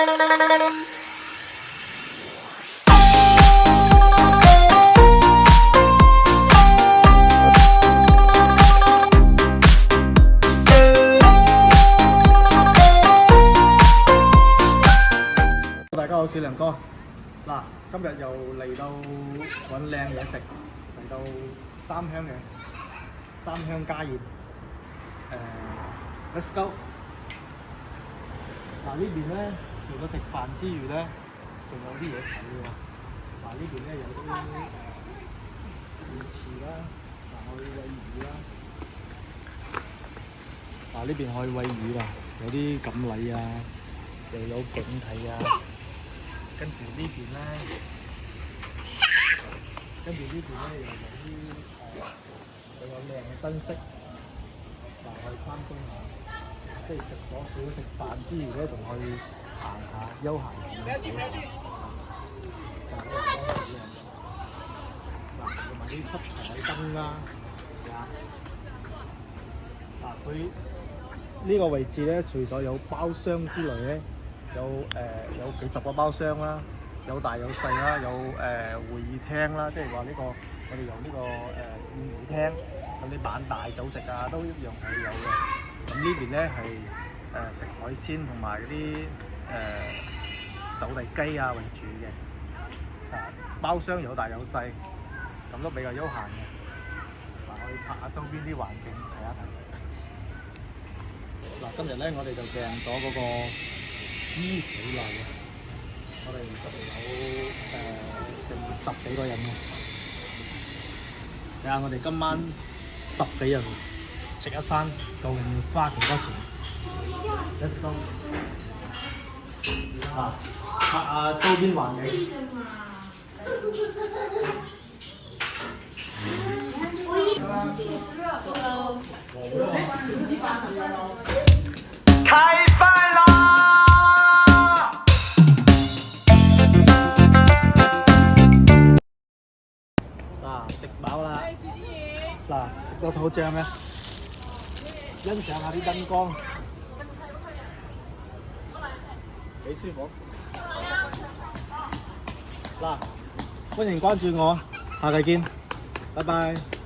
大家好，小梁哥。嗱，今日又嚟到揾靚嘢食，嚟到三香家宴。Let's go。嗱呢邊咧，除咗食飯之餘咧，仲有啲嘢睇喎。嗱呢邊咧有啲魚翅啦，可以餵魚啦。嗱呢邊可以餵魚啦，有啲錦鯉啊，又有景睇啊。跟住呢邊咧，又有靚嘅燈飾，嗱可以參觀下，即係食咗少食飯之餘咧，仲可以行下休閒下。嗱，同埋啲七彩燈啦，嗱佢呢個位置咧，除咗有包廂之類咧。有幾十個包廂啦，有大有細啦，有會議廳啦，即係話呢個我哋有呢個宴會廳，有啲版大酒席啊，都一樣係有嘅。咁呢邊咧係食海鮮同埋嗰啲走地雞啊為主嘅，包廂有大有細，咁都比較休閒嘅。嗱，可以拍下周邊啲環境睇一睇。嗱，今日咧我哋就訂咗嗰個伊水樓啊！我哋有成10幾個人嘅，睇下我哋今晚10幾人食一餐，究竟要花幾多錢 ？Let's go！ 啊，拍下周邊環境。開飯啦！食飽啦，嗱食到肚脹咧，欣賞下啲燈光，幾舒服。嗱，歡迎關注我，下期見，拜拜。